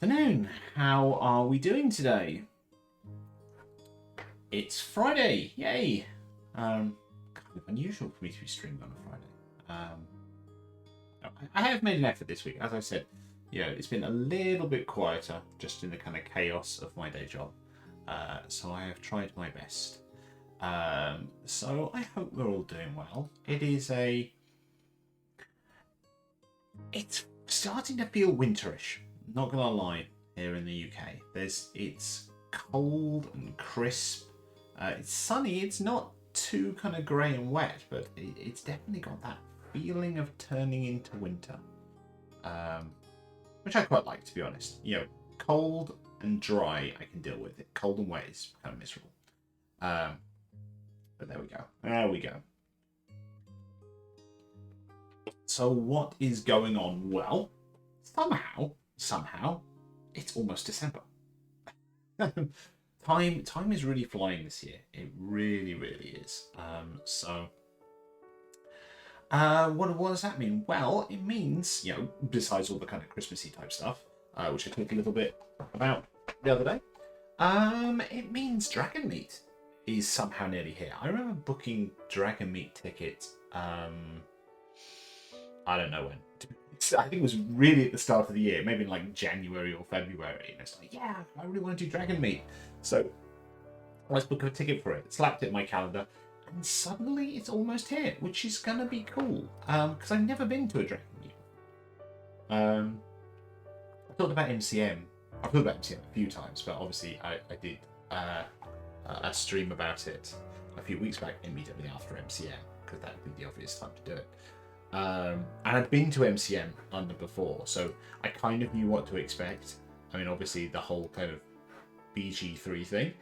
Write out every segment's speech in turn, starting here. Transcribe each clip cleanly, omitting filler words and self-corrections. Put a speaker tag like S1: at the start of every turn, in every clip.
S1: afternoon. How are we doing today? It's Friday. Yay! Kind of unusual for me to be streaming on a Friday. I have made an effort this week. As I said, it's been a little bit quieter just in the kind of chaos of my day job. So I have tried my best. So I hope we're all doing well. It's starting to feel winterish. Not gonna lie, here in the UK, it's cold and crisp. It's sunny. It's not too kind of grey and wet, but it's definitely got that feeling of turning into winter, which I quite like, to be honest. Cold and dry, I can deal with it. Cold and wet is kind of miserable. But there we go. There we go. So what is going on? Well, somehow, it's almost December. Time is really flying this year. It really, really is. What does that mean? Well, it means, besides all the kind of Christmassy type stuff, which I talked a little bit about the other day, it means Dragon Meet is somehow nearly here. I remember booking Dragon Meet tickets, I don't know when. I think it was really at the start of the year, maybe in like January or February. And it's like, yeah, I really want to do Dragon Meet. So let's book a ticket for it. Slapped it in my calendar. And suddenly it's almost here, which is going to be cool. Because I've never been to a Dragon Meet. I thought about MCM. I've thought about MCM a few times, but obviously I did a stream about it a few weeks back immediately after MCM, because that would be the obvious time to do it. And I'd been to MCM London before, so I kind of knew what to expect. I mean, obviously the whole kind of BG3 thing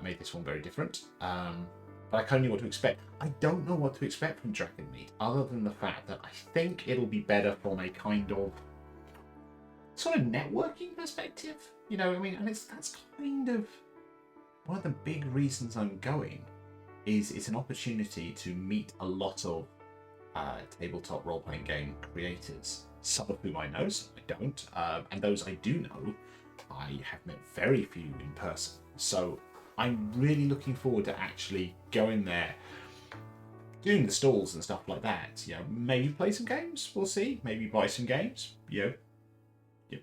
S1: made this one very different. But I kind of knew what to expect. I don't know what to expect from Dragon Meet, other than the fact that I think it'll be better from a kind of sort of networking perspective. And that's kind of one of the big reasons I'm going. Is it's an opportunity to meet a lot of tabletop role-playing game creators, some of whom I know, some I don't, and those I do know, I have met very few in person. So I'm really looking forward to actually going there, doing the stalls and stuff like that. Maybe play some games, we'll see. Maybe buy some games, your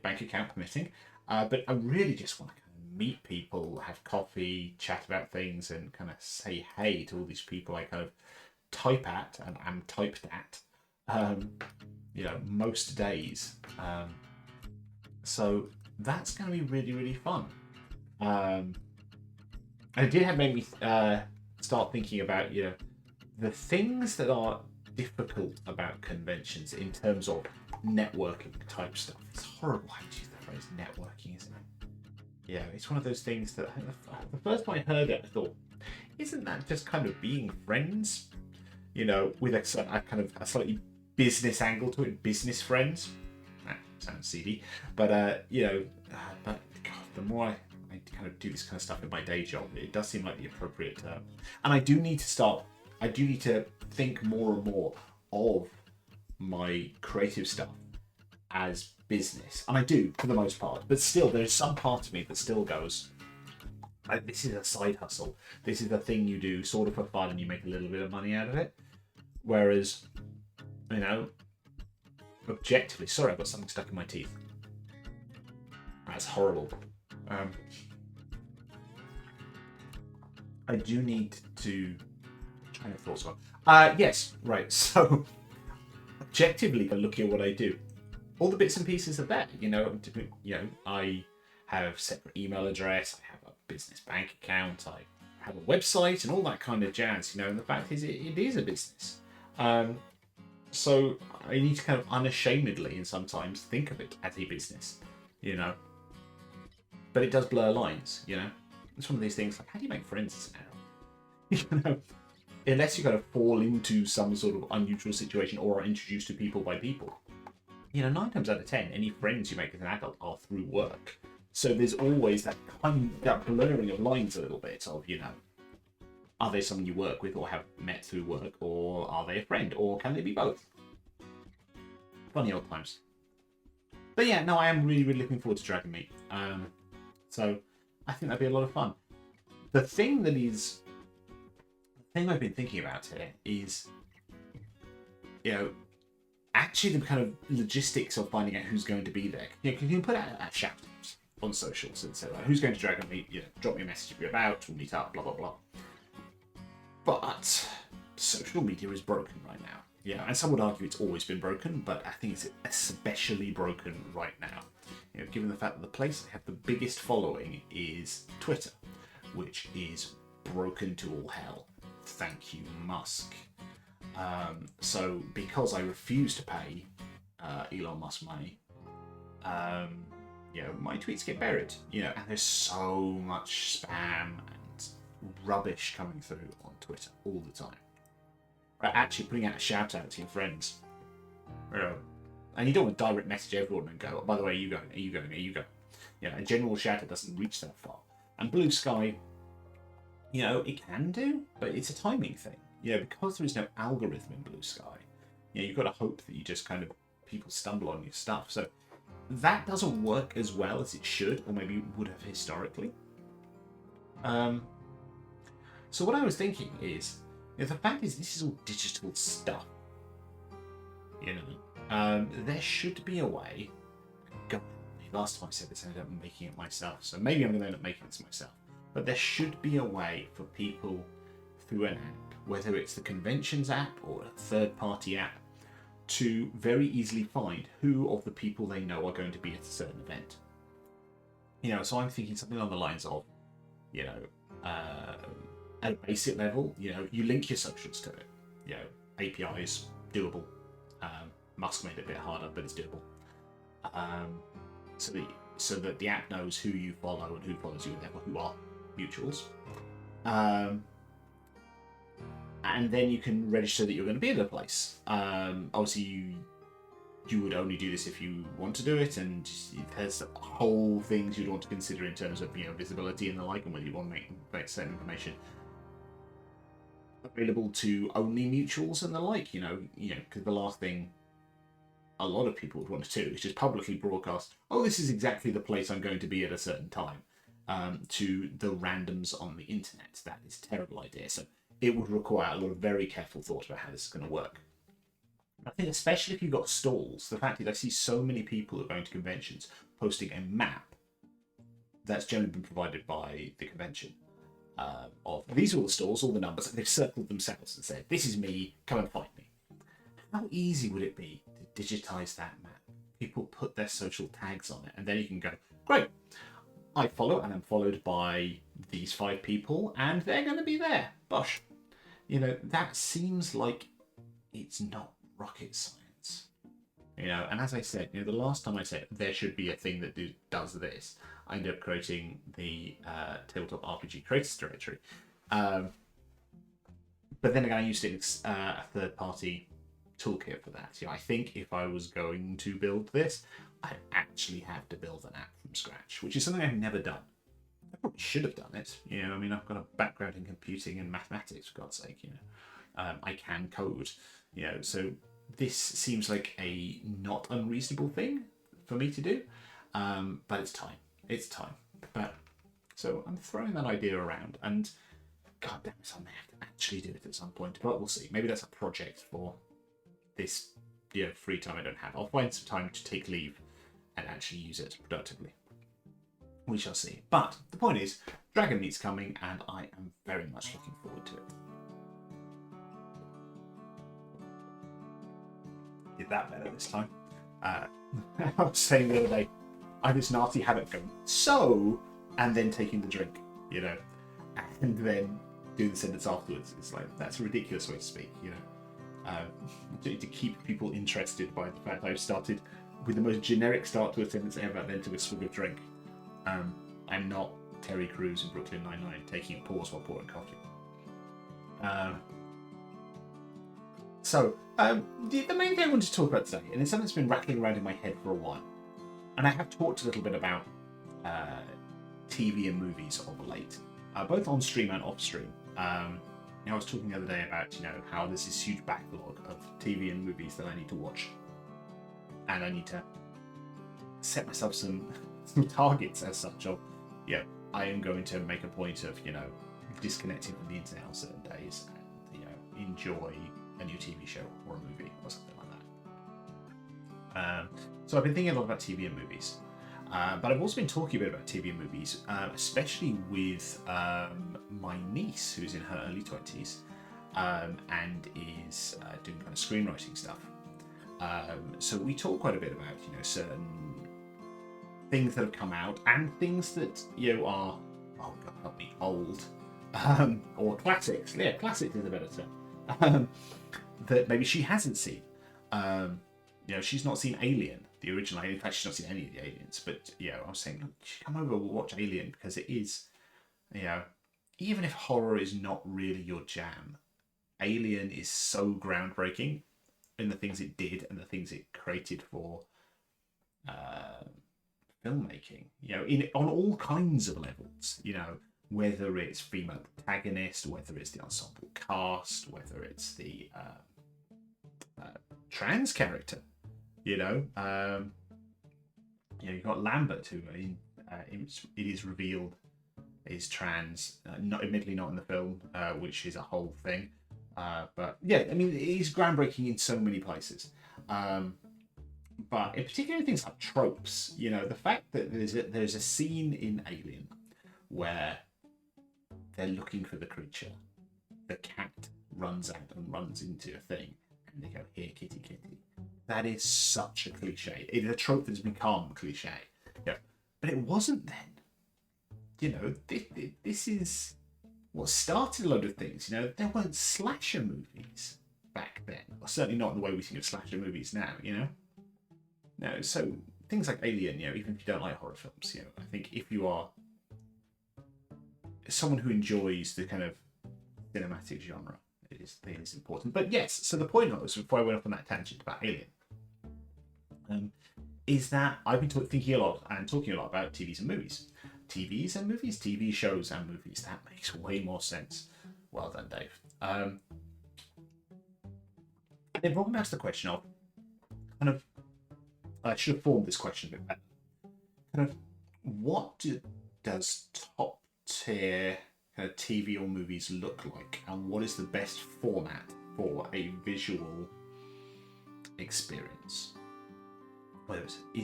S1: bank account permitting. But I really just want to kind of meet people, have coffee, chat about things, and kind of say hey to all these people I kind of type at and am typed at most days, so that's going to be really, really fun. And it did have made me start thinking about the things that are difficult about conventions in terms of networking type stuff. It's horrible how to use the phrase networking, isn't it? It's one of those things that the first time I heard it I thought, isn't that just kind of being friends? With a kind of a slightly business angle to it, business friends. That sounds seedy, but but God, the more I kind of do this kind of stuff in my day job, it does seem like the appropriate term. And I do need to think more and more of my creative stuff as business, and I do for the most part. But still, there's some part of me that still goes, this is a side hustle. This is a thing you do sort of for fun and you make a little bit of money out of it. Whereas, objectively, sorry, I've got something stuck in my teeth. That's horrible. I do need to try to thoughts on. Yes, right. So, objectively, looking at what I do, all the bits and pieces are there. I have a separate email address. I have a business bank account. I have a website and all that kind of jazz. And the fact is, it is a business. So I need to kind of unashamedly and sometimes think of it as a business, But it does blur lines, It's one of these things like, how do you make friends now? Unless you kind of fall into some sort of unusual situation or are introduced to people by people. 9 times out of 10, any friends you make as an adult are through work. So there's always that blurring of lines a little bit of, are they someone you work with or have met through work, or are they a friend, or can they be both? Funny old times. But yeah, no, I am really, really looking forward to Dragon Meet. So I think that'd be a lot of fun. The thing I've been thinking about here is, actually the kind of logistics of finding out who's going to be there. You can put out a shout on socials and say, like, who's going to Dragon Meet? Drop me a message if you're about, we'll meet up, blah, blah, blah. But social media is broken right now. Yeah, and some would argue it's always been broken, but I think it's especially broken right now. Given the fact that the place that have the biggest following is Twitter, which is broken to all hell. Thank you, Musk. So because I refuse to pay Elon Musk money, my tweets get buried. And there's so much spam and rubbish coming through on Twitter all the time. Actually putting out a shout out to your friends. And you don't want to direct message everyone and go, oh, by the way, are you going? A general shout out doesn't reach that far. And Blue Sky, it can do, but it's a timing thing. Because there is no algorithm in Blue Sky, you've got to hope that you just kind of people stumble on your stuff. So that doesn't work as well as it should, or maybe would have historically. So what I was thinking is, the fact is this is all digital stuff. There should be a way. God, last time I said this, I ended up making it myself. So maybe I'm going to end up making this myself. But there should be a way for people through an app, whether it's the conventions app or a third-party app, to very easily find who of the people they know are going to be at a certain event. So I'm thinking something along the lines of, at a basic level, you link your socials to it. APIs, doable. Musk made it a bit harder, but it's doable. So that the app knows who you follow and who follows you, and therefore who are mutuals. And then you can register that you're going to be at a place. Obviously, you would only do this if you want to do it, and there's whole things you'd want to consider in terms of visibility and the like, and whether you want to make certain information available to only mutuals and the like. Because the last thing a lot of people would want to do is just publicly broadcast, oh, this is exactly the place I'm going to be at a certain time, to the randoms on the internet. That is a terrible idea. So it would require a lot of very careful thought about how this is going to work. I think especially if you've got stalls, the fact is I see so many people who are going to conventions posting a map that's generally been provided by the convention of these are all the stalls, all the numbers, and they've circled themselves and said, this is me, come and find me. How easy would it be to digitize that map? People put their social tags on it, and then you can go, great, I follow and I'm followed by these 5 people, and they're going to be there. Bosh. That seems like it's not rocket science. And as I said, the last time I said there should be a thing that does this, I ended up creating the Tabletop RPG Creators Directory. But then again, I used a third-party toolkit for that. I think if I was going to build this, I'd actually have to build an app from scratch, which is something I've never done. I probably should have done it. I've got a background in computing and mathematics, for God's sake. I can code. So this seems like a not unreasonable thing for me to do. But it's time. It's time. But so I'm throwing that idea around, and God damn it, I may have to actually do it at some point. But we'll see. Maybe that's a project for this free time I don't have. I'll find some time to take leave and actually use it productively. We shall see. But the point is, Dragon Meet's coming, and I am very much looking forward to it. Did that better this time. I was saying the other day, I have this nasty habit going, and then taking the drink, and then doing the sentence afterwards. It's like, that's a ridiculous way to speak, to keep people interested by the fact I've started with the most generic start to a sentence ever, then to a swig of drink. I'm not Terry Crews in Brooklyn Nine-Nine taking a pause while pouring coffee. The main thing I wanted to talk about today, and it's something that's been rattling around in my head for a while, and I have talked a little bit about TV and movies of late, both on stream and off stream. I was talking the other day about how there's this huge backlog of TV and movies that I need to watch, and I need to set myself some targets as such of, I am going to make a point of, disconnecting from the internet on certain days and, enjoy a new TV show or a movie or something like that. So I've been thinking a lot about TV and movies. But I've also been talking a bit about TV and movies, especially with my niece, who's in her early 20s and is doing kind of screenwriting stuff. So we talk quite a bit about, certain things that have come out and things that, are, oh God help me, old, or classics. Yeah, classics is a better term. That maybe she hasn't seen. She's not seen Alien, the original. In fact, she's not seen any of the Aliens. But I was saying, look, you should come over, we'll watch Alien, because it is, even if horror is not really your jam, Alien is so groundbreaking in the things it did and the things it created for filmmaking. On all kinds of levels. Whether it's female protagonist, whether it's the ensemble cast, whether it's the trans character. You've got Lambert, who it is revealed is trans, admittedly not in the film, which is a whole thing. But yeah, I mean, it is groundbreaking in so many places. But in particular, things like tropes. The fact that there's a scene in Alien where they're looking for the creature. The cat runs out and runs into a thing, and they go, "Here, kitty, kitty." That is such a cliche. It is a trope that's become cliche. But it wasn't then. This is what started a load of things. There weren't slasher movies back then, or certainly not in the way we think of slasher movies now. No, so things like Alien. Even if you don't like horror films, I think if you are someone who enjoys the kind of cinematic genre, it is important. But yes, so the point was, before I went off on that tangent about Alien, is that I've been thinking a lot and talking a lot about TVs and movies. TVs and movies, TV shows and movies. That makes way more sense. Well done, Dave. And it brought me back to the question of I should have formed this question a bit better. What does top tier kind of TV or movies look like, and what is the best format for a visual experience?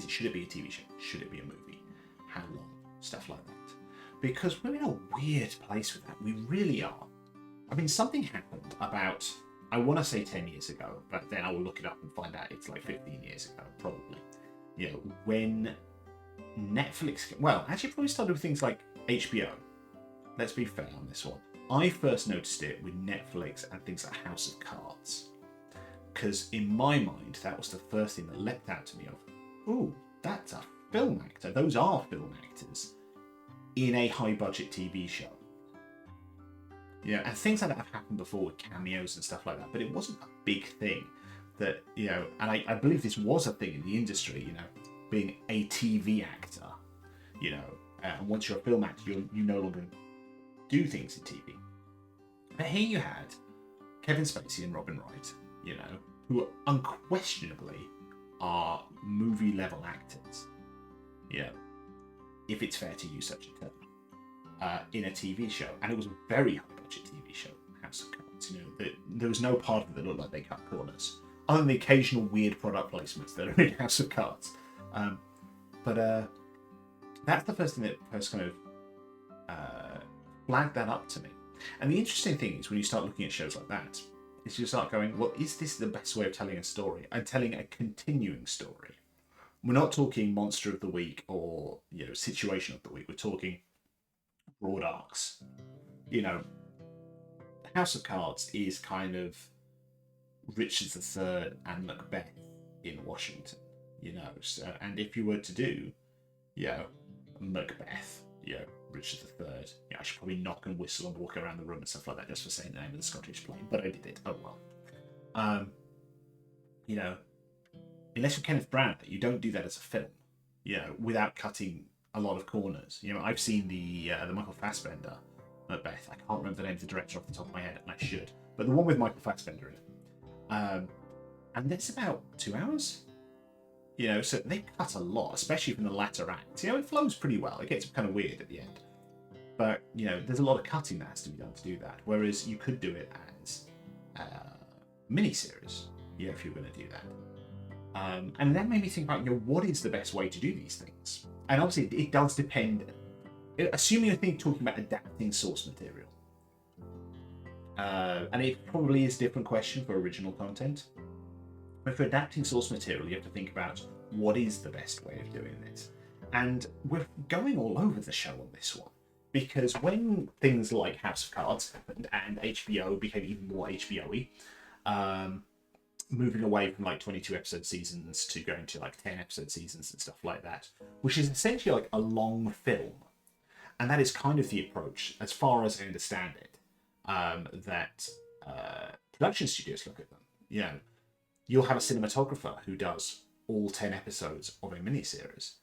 S1: Should it be a TV show? Should it be a movie? How long? Stuff like that. Because we're in a weird place with that. We really are. I mean, something happened about, I want to say 10 years ago, but then I will look it up and find out it's like 15 years ago, probably. When Netflix, actually probably started with things like HBO. Let's be fair on this one. I first noticed it with Netflix and things like House of Cards. Because in my mind, that was the first thing that leapt out to me of, ooh, that's a film actor. Those are film actors in a high-budget TV show. And things like that have happened before with cameos and stuff like that, but it wasn't a big thing that, and I believe this was a thing in the industry, being a TV actor, and once you're a film actor, you no longer do things in TV. But here you had Kevin Spacey and Robin Wright, who unquestionably are movie-level actors, if it's fair to use such a term, in a TV show. And it was a very high-budget TV show, House of Cards. There was no part of it that looked like they cut corners, other than the occasional weird product placements that are in House of Cards. But that's the first thing that first kind of flagged that up to me. And the interesting thing is, when you start looking at shows like that, is you start going, well, is this the best way of telling a story and telling a continuing story? We're not talking monster of the week or situation of the week. We're talking broad arcs. House of Cards is kind of Richard III and Macbeth in Washington. So, and if you were to do, Macbeth, Richard III, I should probably knock and whistle and walk around the room and stuff like that just for saying the name of the Scottish play, but I did it. Oh well. Unless you're Kenneth Branagh, you don't do that as a film, without cutting a lot of corners. I've seen the Michael Fassbender Macbeth. I can't remember the name of the director off the top of my head, and I should, but the one with Michael Fassbender in it. And that's about 2 hours. So they cut a lot, especially from the latter act. It flows pretty well. It gets kind of weird at the end. But, there's a lot of cutting that has to be done to do that. Whereas you could do it as a miniseries, if you were going to do that. And that made me think about, what is the best way to do these things? And obviously, it does depend. Assuming you're talking about adapting source material. And it probably is a different question for original content. But for adapting source material, you have to think about what is the best way of doing this. And we're going all over the show on this one. Because when things like House of Cards happened and HBO became even more HBO-y, moving away from 22 episode seasons to going to 10 episode seasons and stuff like that, which is essentially a long film. And that is kind of the approach, as far as I understand it, that production studios look at them. You'll have a cinematographer who does all 10 episodes of a miniseries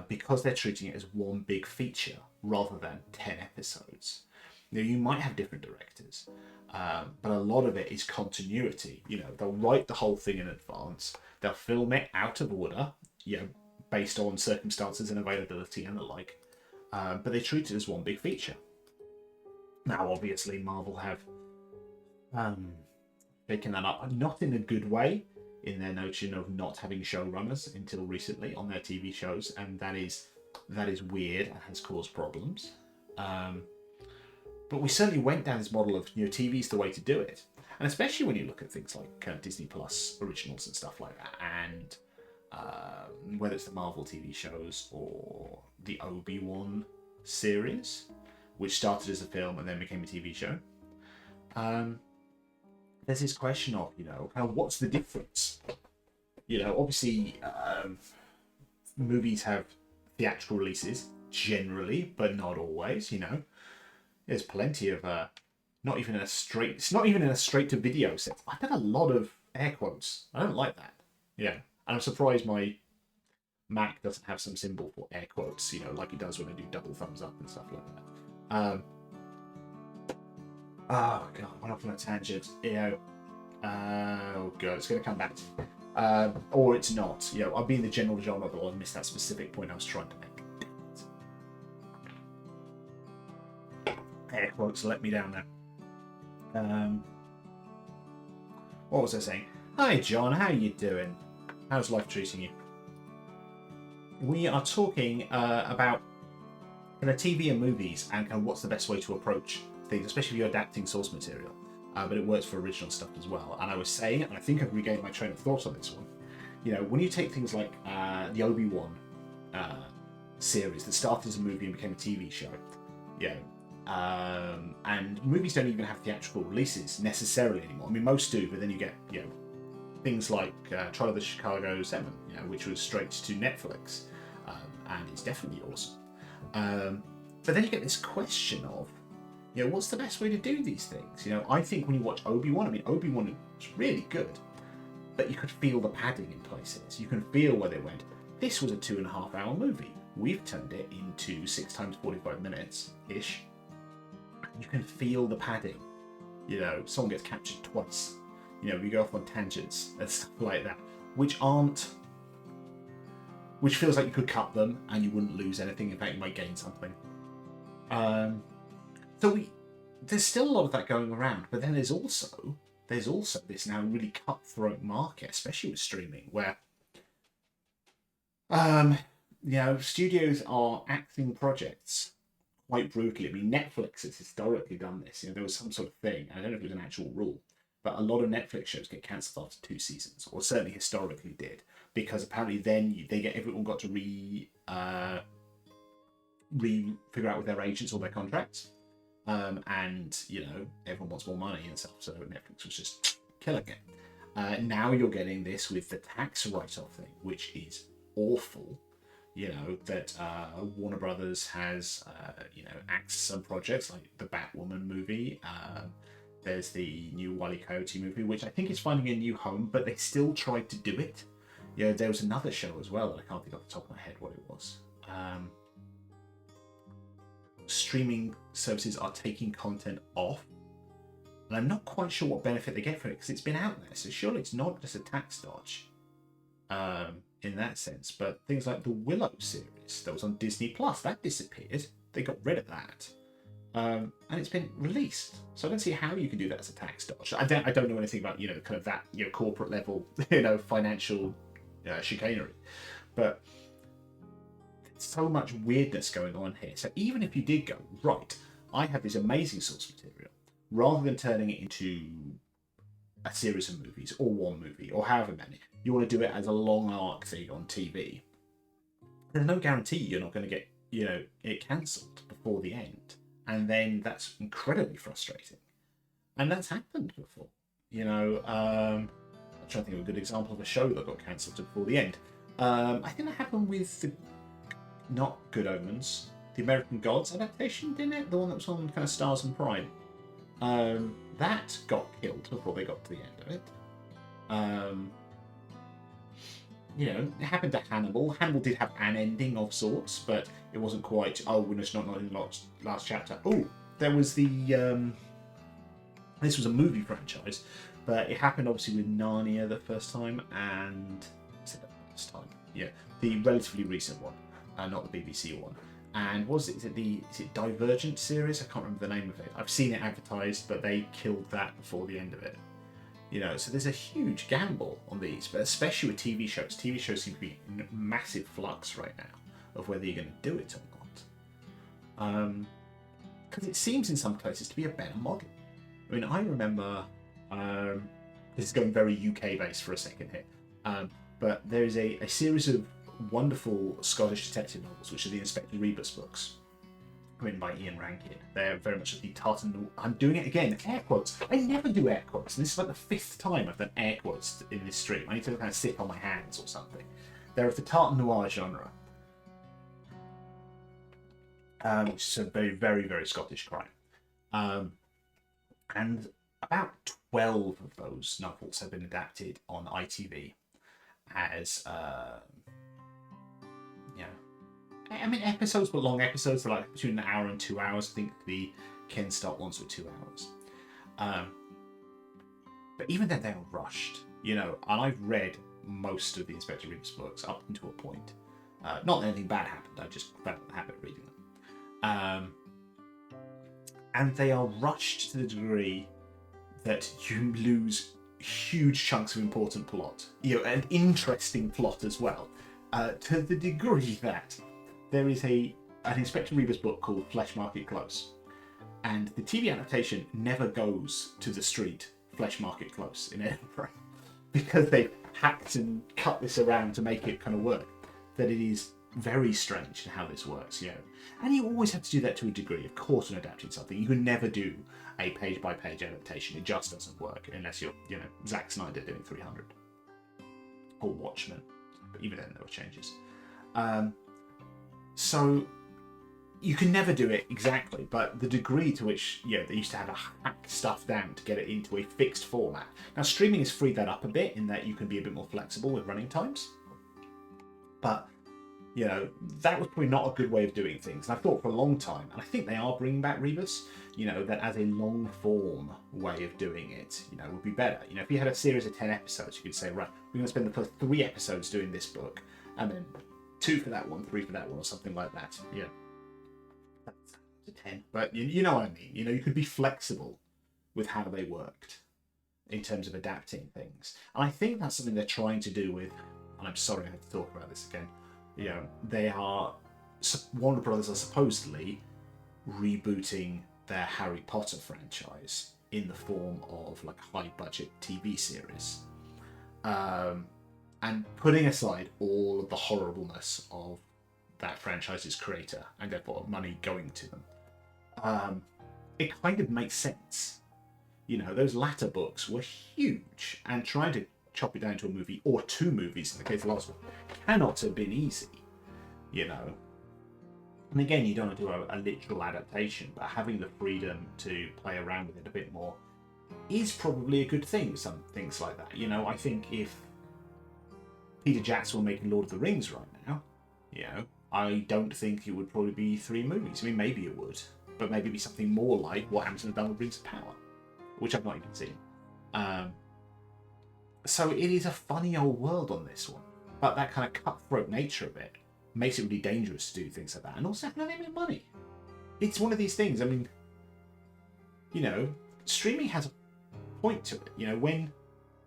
S1: because they're treating it as one big feature rather than 10 episodes. You might have different directors, but a lot of it is continuity. They'll write the whole thing in advance. They'll film it out of order, based on circumstances and availability and the like. But they treat it as one big feature. Now, obviously, Marvel have taken that up, not in a good way, in their notion of not having showrunners until recently on their TV shows, and that is weird and has caused problems. But we certainly went down this model of TV is the way to do it, and especially when you look at things like Disney Plus originals and stuff like that, and whether it's the Marvel TV shows or the Obi-Wan series, which started as a film and then became a TV show. There's this question of, what's the difference? Obviously, movies have theatrical releases generally, but not always. There's plenty of it's not even in a straight to video sense. I've done a lot of air quotes. I don't like that. And I'm surprised my Mac doesn't have some symbol for air quotes, like it does when I do double thumbs up and stuff like that. Oh god, I went off on a tangent. Oh god, it's going to come back to me. Or it's not. I've been the general genre, but I missed that specific point I was trying to make. Air quotes let me down there. What was I saying? Hi John, how you doing? How's life treating you? We are talking about TV and movies and what's the best way to approach things, especially if you're adapting source material. But it works for original stuff as well. And I was saying, and I think I've regained my train of thought on this one, when you take things like the Obi-Wan series that started as a movie and became a TV show, and movies don't even have theatrical releases necessarily anymore. I mean, most do, but then you get, things like Trial of the Chicago 7, which was straight to Netflix, and it's definitely awesome. But then you get this question of, what's the best way to do these things? I think when you watch Obi-Wan, Obi-Wan was really good, but you could feel the padding in places. You can feel where they went, this was a 2.5 hour movie. We've turned it into 6 times 45 minutes-ish. You can feel the padding. Someone gets captured twice. We go off on tangents and stuff like that, which feels like you could cut them and you wouldn't lose anything. In fact, you might gain something. So there's still a lot of that going around, but then there's also this now really cutthroat market, especially with streaming, where studios are axing projects quite brutally. Netflix has historically done this. There was some sort of thing. I don't know if it was an actual rule, but a lot of Netflix shows get cancelled after 2 seasons, or certainly historically did, because apparently then everyone got to figure out with their agents all their contracts. And everyone wants more money and stuff, so Netflix was just killing it. Now you're getting this with the tax write-off thing, which is awful. That Warner Brothers has axed some projects like the Batwoman movie. There's the new Wile E. Coyote movie, which I think is finding a new home, but they still tried to do it. There was another show as well that I can't think off the top of my head what it was. Streaming services are taking content off, and I'm not quite sure what benefit they get from it because it's been out there, so surely it's not just a tax dodge. in that sense. But things like the Willow series that was on Disney Plus, that disappeared. They got rid of that. And it's been released. So I don't see how you can do that as a tax dodge. I don't know anything about, kind of that, corporate level, financial chicanery. But there's so much weirdness going on here. So even if you did go, right, I have this amazing source material, rather than turning it into a series of movies or one movie or however many, you want to do it as a long arc thing on TV, there's no guarantee you're not going to get, it cancelled before the end. And then that's incredibly frustrating. And that's happened before. I'm trying to think of a good example of a show that got cancelled before the end. I think that happened with not Good Omens, the American Gods adaptation, didn't it? The one that was on kind of Stars and Prime. That got killed before they got to the end of it. It happened to Hannibal. Hannibal did have an ending of sorts, but it wasn't quite, we're just not in the last chapter. Oh, there was the, this was a movie franchise, but it happened obviously with Narnia the first time, and, is it the first time? Yeah, the relatively recent one, not the BBC one. And is it Divergent series? I can't remember the name of it. I've seen it advertised, but they killed that before the end of it. So there's a huge gamble on these, but especially with TV shows. TV shows seem to be in massive flux right now of whether you're going to do it or not. Because it seems in some places to be a better model. I mean, I remember, this is going very UK based for a second here, but there is a series of wonderful Scottish detective novels, which are the Inspector Rebus books, written by Ian Rankin. They're very much the Tartan. I'm doing it again, air quotes. I never do air quotes, and this is like the 5th time I've done air quotes in this stream. I need to kind of sit on my hands or something. They're of the Tartan noir genre, which is a very, very, very Scottish crime. And about 12 of those novels have been adapted on ITV as episodes, but long episodes. They're like between an hour and 2 hours. I think the Ken Stark ones were 2 hours. But even then, they are rushed. And I've read most of the Inspector Rebus books up until a point. Not that anything bad happened. I just fell in the habit of reading them. And they are rushed to the degree that you lose huge chunks of important plot. An interesting plot as well. To the degree that there is an Inspector Rebus book called Flesh Market Close, and the TV adaptation never goes to the street Flesh Market Close in Edinburgh because they've hacked and cut this around to make it kind of work. That it is very strange how this works, And you always have to do that to a degree, of course, when adapting something. You can never do a page-by-page adaptation. It just doesn't work unless you're, Zack Snyder doing 300 or Watchmen. But even then, there were changes. So you can never do it exactly, but the degree to which they used to have to hack stuff down to get it into a fixed format. Now, streaming has freed that up a bit in that you can be a bit more flexible with running times. But that was probably not a good way of doing things. And I thought for a long time, and I think they are bringing back Rebus, that as a long form way of doing it, would be better. If you had a series of 10 episodes, you could say, right, we're going to spend the first 3 episodes doing this book, and then 2 for that one, 3 for that one, or something like that. That's 10. But you know what I mean. You could be flexible with how they worked in terms of adapting things. And I think that's something they're trying to do with, and I'm sorry I have to talk about this again, Warner Brothers are supposedly rebooting their Harry Potter franchise in the form of like a high-budget TV series, and putting aside all of the horribleness of that franchise's creator and therefore money going to them, it kind of makes sense. Those latter books were huge, and trying to chop it down to a movie or 2 movies in the case of the last one cannot have been easy. And again, you don't want to do a literal adaptation, but having the freedom to play around with it a bit more is probably a good thing with some things like that. I think if Peter Jackson were making Lord of the Rings right now, I don't think it would probably be 3 movies. I mean, maybe it would, but maybe it'd be something more like what Amazon have done with Rings of Power, which I've not even seen. So it is a funny old world on this one. But that kind of cutthroat nature of it makes it really dangerous to do things like that. And also, how do they make money? It's one of these things. I mean, streaming has a point to it. When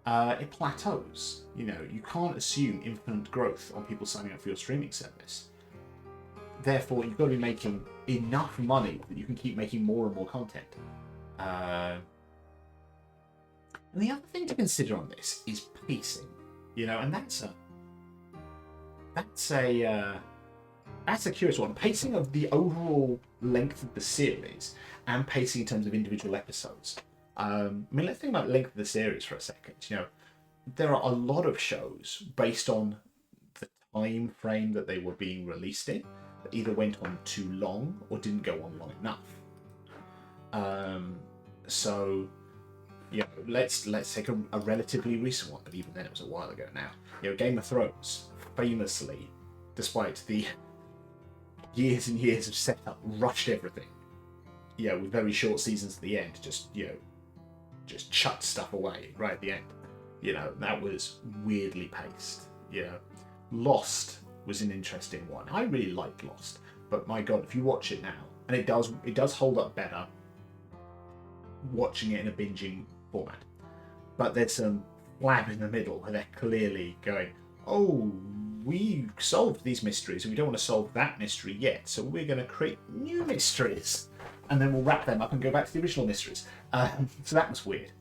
S1: it plateaus, you can't assume infinite growth on people signing up for your streaming service. Therefore, you've got to be making enough money that you can keep making more and more content. And the other thing to consider on this is pacing, and that's a curious one. Pacing of the overall length of the series and pacing in terms of individual episodes. Let's think about the length of the series for a second. There are a lot of shows based on the time frame that they were being released in that either went on too long or didn't go on long enough. Let's take a relatively recent one, but even then it was a while ago now. Game of Thrones, famously, despite the years and years of setup, rushed everything. With very short seasons at the end, just chucked stuff away right at the end. That was weirdly paced. Lost was an interesting one. I really liked Lost, but my God, if you watch it now, and it does hold up better watching it in a binging format. But there's some flab in the middle where they're clearly going, oh, we solved these mysteries and we don't want to solve that mystery yet, so we're going to create new mysteries. And then we'll wrap them up and go back to the original mysteries. So that was weird.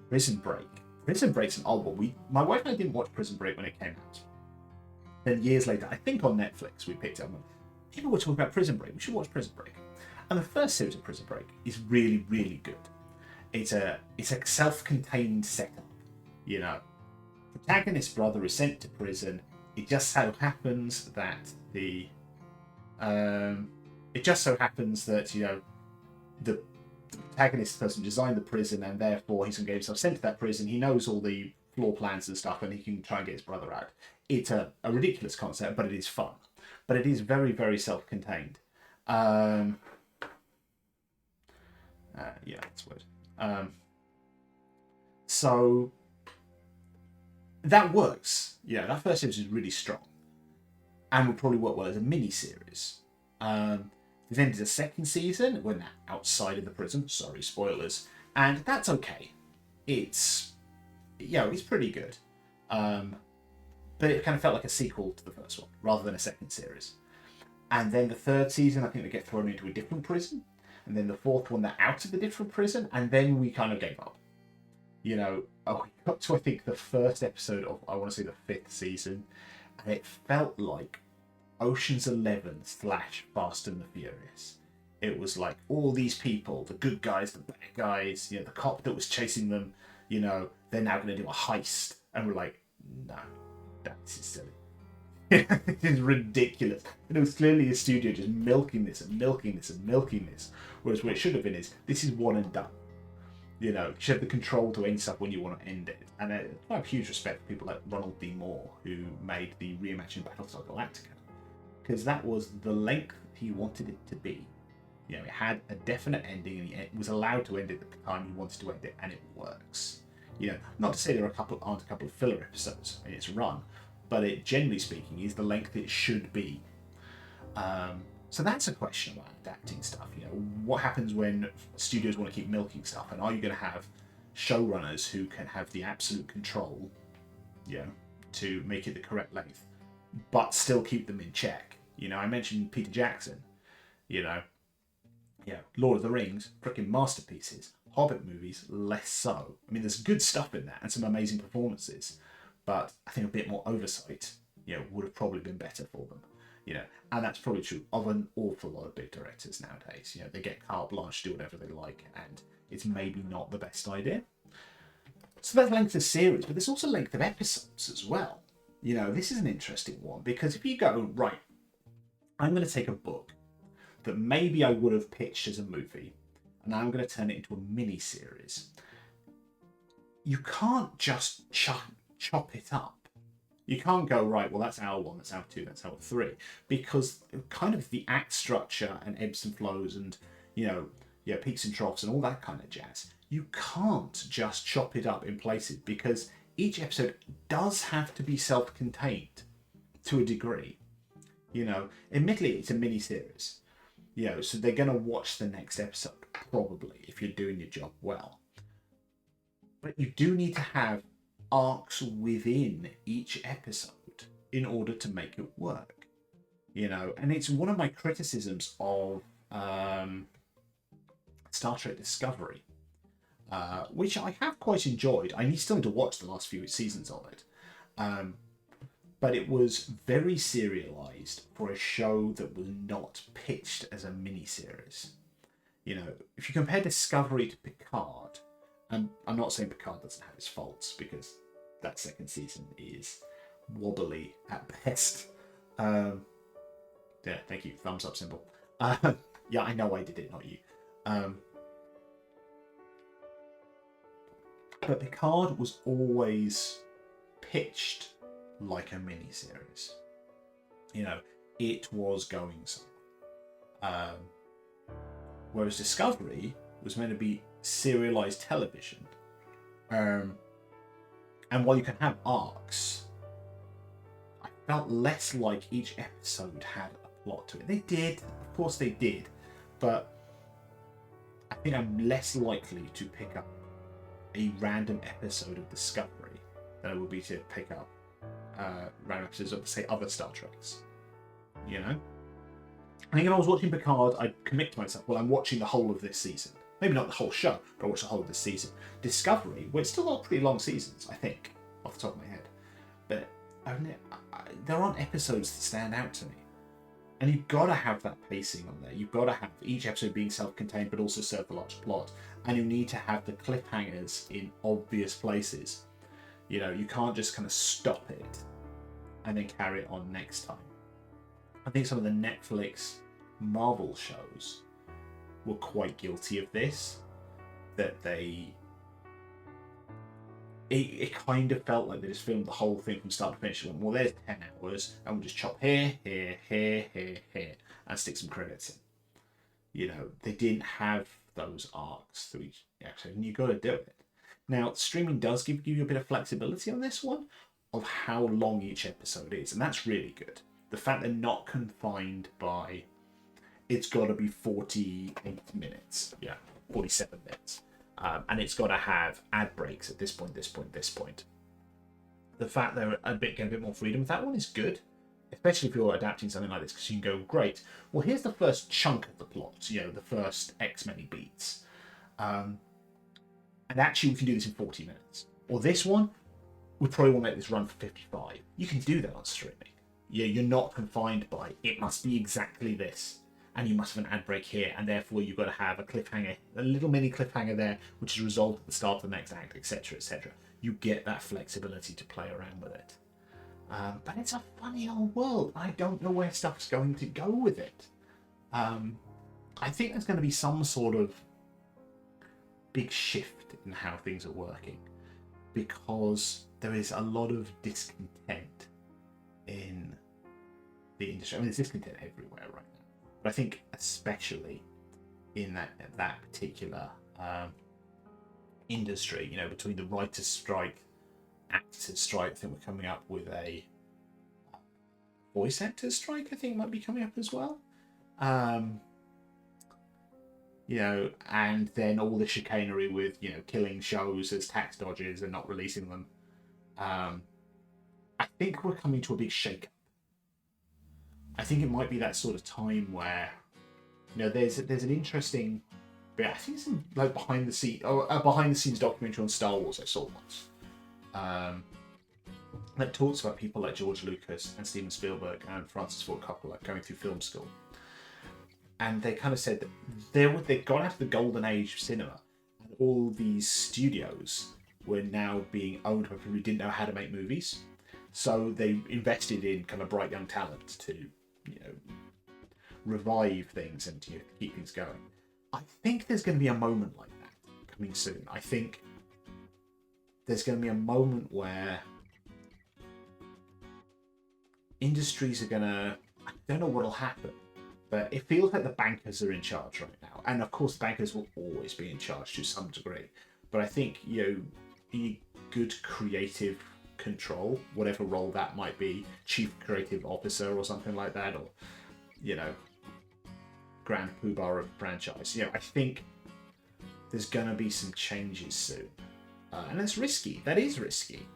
S1: Prison Break. Prison Break's an old one. My wife and I didn't watch Prison Break when it came out. Then years later, I think on Netflix, we picked it up. People were talking about Prison Break. We should watch Prison Break. And the first series of Prison Break is really, really good. It's a self-contained setup. Protagonist's brother is sent to prison. It just so happens that the protagonist person designed the prison, and therefore he's going to get himself sent to that prison. He knows all the floor plans and stuff, and he can try and get his brother out. It's a ridiculous concept, but it is fun. But it is very, very self-contained. That's weird. So that works. That first series is really strong, and would probably work well as a mini-series. Then there's a second season when they're outside of the prison. Sorry, spoilers. And that's okay. It's pretty good. But it kind of felt like a sequel to the first one rather than a second series. And then the third season, I think they get thrown into a different prison. And then the fourth one, they're out of the different prison. And then we kind of gave up. We got to, I think, the first episode of, I want to say, the fifth season. And it felt like Ocean's 11 / Fast and the Furious. It was like all these people, the good guys, the bad guys, the cop that was chasing them, they're now going to do a heist. And we're like, no, this is silly. It is ridiculous. And it was clearly a studio just milking this and milking this and milking this. Whereas what it should have been is, this is one and done. You should have the control to end stuff when you want to end it. And I have huge respect for people like Ronald D. Moore, who made the reimagined Battlestar Galactica. Because that was the length he wanted it to be. It had a definite ending, and it was allowed to end it at the time he wanted to end it, and it works. Not to say there aren't a couple of filler episodes in its run, but it, generally speaking, is the length it should be. So that's a question about adapting stuff. What happens when studios want to keep milking stuff, and are you going to have showrunners who can have the absolute control, to make it the correct length, but still keep them in check? I mentioned Peter Jackson. Lord of the Rings, freaking masterpieces. Hobbit movies, less so. I mean, there's good stuff in that and some amazing performances, but I think a bit more oversight, would have probably been better for them. And that's probably true of an awful lot of big directors nowadays. They get carte blanche to do whatever they like, and it's maybe not the best idea. So that's length of series, but there's also length of episodes as well. This is an interesting one, because if you go, right, I'm going to take a book that maybe I would have pitched as a movie, and I'm going to turn it into a mini-series. You can't just chop it up. You can't go, right, well, that's hour 1, that's hour 2, that's hour 3, because kind of the act structure and ebbs and flows and, peaks and troughs and all that kind of jazz, you can't just chop it up in places, because each episode does have to be self-contained to a degree. Admittedly, it's a mini-series. So they're going to watch the next episode, probably, if you're doing your job well. But you do need to have arcs within each episode in order to make it work. And it's one of my criticisms of Star Trek Discovery, which I have quite enjoyed. I still need to watch the last few seasons of it. But it was very serialized for a show that was not pitched as a mini-series. If you compare Discovery to Picard, and I'm not saying Picard doesn't have its faults, because that second season is wobbly at best. Yeah, thank you. Thumbs up symbol. Yeah, I know I did it, not you. But Picard was always pitched like a mini-series. It was going somewhere. Whereas Discovery was meant to be serialized television. And while you can have arcs, I felt less like each episode had a plot to it. They did, of course they did, but I think I'm less likely to pick up a random episode of Discovery than I would be to pick up random episodes of, say, other Star Treks. I think if I was watching Picard, I'd commit to myself, well, I'm watching the whole of this season. Maybe not the whole show, but I watch the whole of this season. Discovery, well, it's still got pretty long seasons, I think, off the top of my head. But there aren't episodes that stand out to me. And you've got to have that pacing on there. You've got to have each episode being self-contained, but also serve the larger plot. And you need to have the cliffhangers in obvious places. You can't just kind of stop it and then carry it on next time. I think some of the Netflix Marvel shows were quite guilty of this. That it kind of felt like they just filmed the whole thing from start to finish. Went, well, there's 10 hours, and we'll just chop here, and stick some credits in. They didn't have those arcs through each episode, and you've got to do it. Now, streaming does give you a bit of flexibility on this one, of how long each episode is, and that's really good. The fact they're not confined by, it's got to be 48 minutes, 47 minutes. And it's got to have ad breaks at this point. The fact they're getting a bit more freedom with that one is good, especially if you're adapting something like this, because you can go, great, well, here's the first chunk of the plot, the first X many beats. And actually, we can do this in 40 minutes. Or this one, we probably will make this run for 55. You can do that on streaming. You're not confined by, it must be exactly this. And you must have an ad break here, and therefore you've got to have a cliffhanger, a little mini cliffhanger there, which is resolved at the start of the next act, etc., etc. You get that flexibility to play around with it. But it's a funny old world. I don't know where stuff's going to go with it. I think there's going to be some sort of big shift in how things are working, because there is a lot of discontent in the industry. I mean, there's discontent everywhere right now. But I think especially in that particular industry, between the writers' strike, actors' strike, I think we're coming up with a voice actors' strike, I think might be coming up as well. And then all the chicanery with, killing shows as tax dodges and not releasing them. I think we're coming to a big shake-up. I think it might be that sort of time where, there's an interesting, I think some like behind the scenes documentary on Star Wars I saw once, that talks about people like George Lucas and Steven Spielberg and Francis Ford Coppola going through film school, and they kind of said that they'd gone out of the golden age of cinema, and all these studios were now being owned by people who didn't know how to make movies, so they invested in kind of bright young talent to revive things and to keep things going. I think there's going to be a moment like that coming soon. I think there's going to be a moment where industries are going to, I don't know what'll happen, but it feels like the bankers are in charge right now. And of course, the bankers will always be in charge to some degree. But I think, good creative control, whatever role that might be, chief creative officer or something like that, or Grand Poobah of franchise. I think there's gonna be some changes soon, and that's risky. That is risky.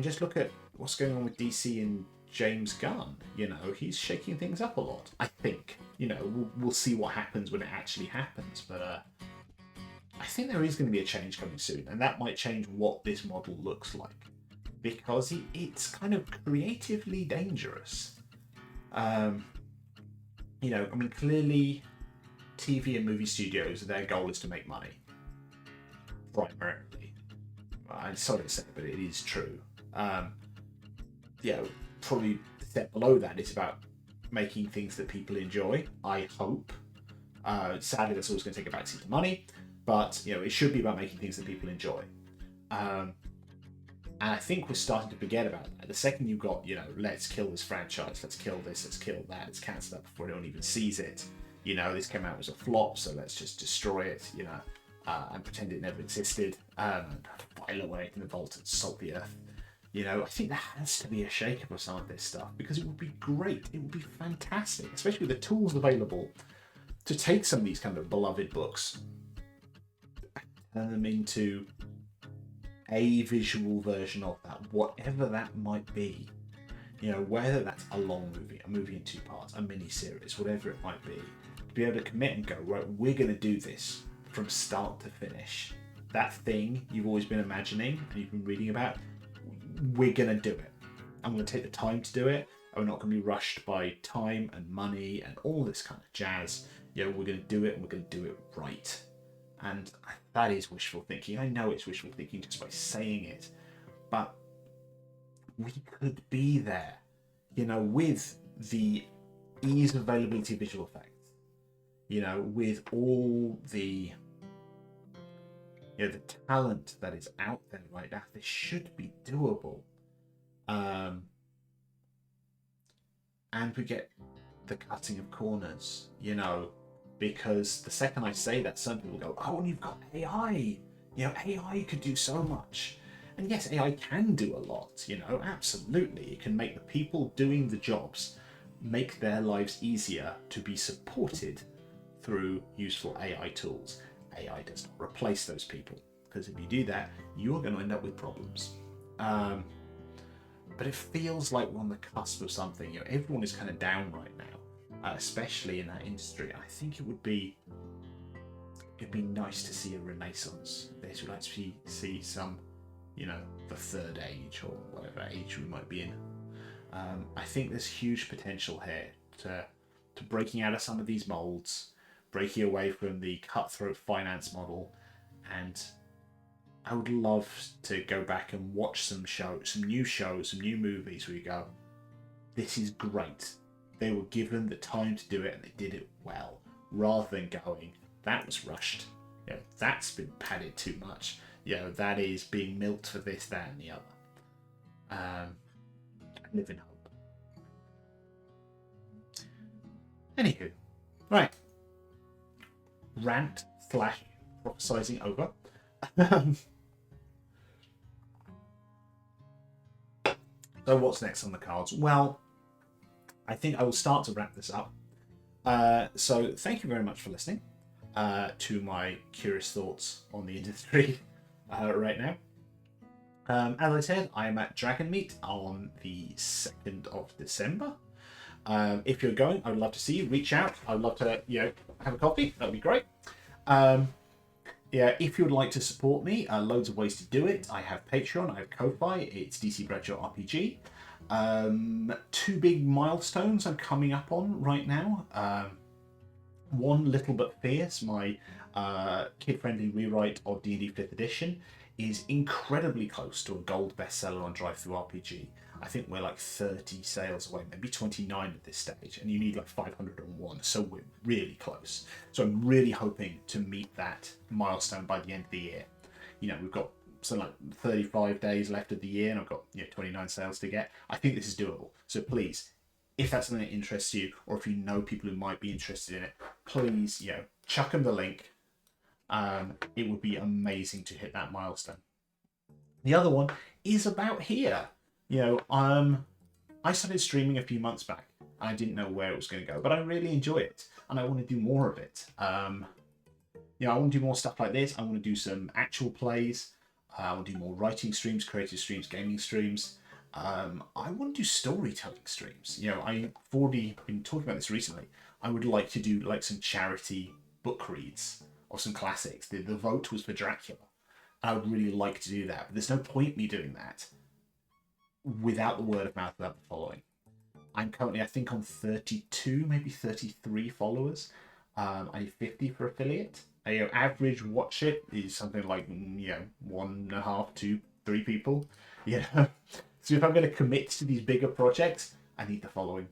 S1: Just look at what's going on with DC and James Gunn. He's shaking things up a lot. I think. We'll see what happens when it actually happens, but I think there is going to be a change coming soon, and that might change what this model looks like, because it's kind of creatively dangerous. Clearly, TV and movie studios, their goal is to make money, primarily. I'm sorry to say, but it is true. Probably the step below that is about making things that people enjoy, I hope. Sadly, that's always going to take a backseat to money, but it should be about making things that people enjoy. And I think we're starting to forget about that. The second you've got, let's kill this franchise, let's kill this, let's kill that, let's cancel that before anyone even sees it. This came out as a flop, so let's just destroy it, and pretend it never existed, and file away in the vault and salt the earth. I think there has to be a shake-up of some of this stuff, because it would be great. It would be fantastic, especially with the tools available to take some of these kind of beloved books and turn them into a visual version of that, whatever that might be. Whether that's a long movie, a movie in 2 parts, a mini-series, whatever it might be. To be able to commit and go, right, we're going to do this from start to finish. That thing you've always been imagining and you've been reading about, we're going to do it. I'm going to take the time to do it. And we're not going to be rushed by time and money and all this kind of jazz. We're going to do it, and we're going to do it right. And that is wishful thinking. I know it's wishful thinking just by saying it. But we could be there, with the ease of availability of visual effects, with all the the talent that is out there right now. This should be doable. And we get the cutting of corners, because the second I say that, some people go, oh, and you've got AI. AI could do so much. And yes, AI can do a lot, absolutely. It can make the people doing the jobs make their lives easier to be supported through useful AI tools. AI does not replace those people, because if you do that, you're going to end up with problems. But it feels like we're on the cusp of something. Everyone is kind of down right now, especially in that industry. I think it'd be nice to see a renaissance. We'd like to see some, the third age or whatever age we might be in. I think there's huge potential here to breaking out of some of these molds, breaking away from the cutthroat finance model, and I would love to go back and watch some new shows, some new movies where you go, this is great. They were given the time to do it and they did it well, rather than going, that was rushed. That's been padded too much. That is being milked for this, that, and the other. I live in hope. Anywho, right. Rant / prophesizing over. So what's next on the cards? Well, I think I will start to wrap this up. So thank you very much for listening to my curious thoughts on the industry right now. As I said, I am at Dragonmeet on the 2nd of December. If you're going, I would love to see you. Reach out. I'd love to, have a coffee. That would be great. If you would like to support me, loads of ways to do it. I have Patreon, I have Ko-Fi, it's DC Bradshaw RPG. 2 big milestones I'm coming up on right now. One, Little But Fierce, my kid-friendly rewrite of D&D 5th edition, is incredibly close to a gold bestseller on DriveThruRPG. I think we're like 30 sales away, maybe 29 at this stage, and you need like 501, so we're really close. So I'm really hoping to meet that milestone by the end of the year. We've got something like 35 days left of the year, and I've got 29 sales to get. I think this is doable. So please, if that's something that interests you, or if you know people who might be interested in it, please, chuck them the link. It would be amazing to hit that milestone. The other one is about here. You know, I started streaming a few months back. I didn't know where it was going to go, but I really enjoy it, and I want to do more of it. You know, I want to do more stuff like this. I want to do some actual plays. I want to do more writing streams, creative streams, gaming streams. I want to do storytelling streams. You know, I've already been talking about this recently. I would like to do like some charity book reads of some classics. The vote was for Dracula. I would really like to do that, but there's no point me doing that without the word of mouth, without the following. I'm currently, I think, on 32, maybe 33 followers. I need 50 for affiliate. Average watch it is something like 1.5 to 3 people. So if I'm going to commit to these bigger projects, I need the following.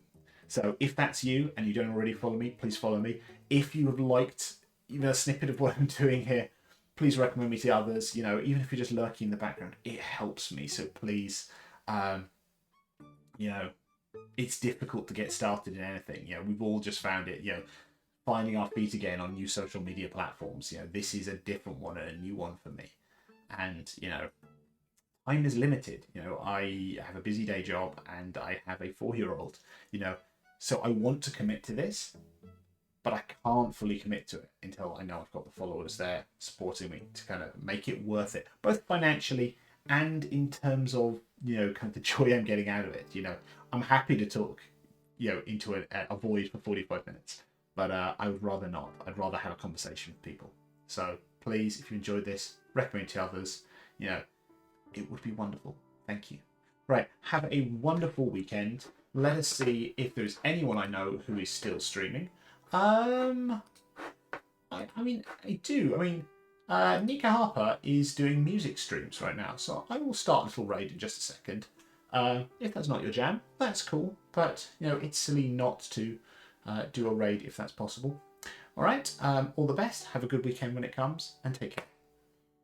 S1: So if that's you and you don't already follow me, please follow me. If you have liked even a snippet of what I'm doing here, please recommend me to others. You know, even if you're just lurking in the background, it helps me. So please, you know, it's difficult to get started in anything. You know, we've all just found it, finding our feet again on new social media platforms. You know, this is a different one and a new one for me. And, time is limited. You know, I have a busy day job and I have a 4-year-old, so I want to commit to this, but I can't fully commit to it until I know I've got the followers there supporting me to kind of make it worth it, both financially and in terms of, kind of the joy I'm getting out of it. I'm happy to talk, into a void for 45 minutes, but I would rather not. I'd rather have a conversation with people. So please, if you enjoyed this, recommend it to others. It would be wonderful. Thank you. Right, have a wonderful weekend. Let us see if there's anyone I know who is still streaming. I do. Nika Harper is doing music streams right now, so I will start a little raid in just a second. If that's not your jam, that's cool, but it's silly not to do a raid if that's possible. All right, all the best. Have a good weekend when it comes, and take care.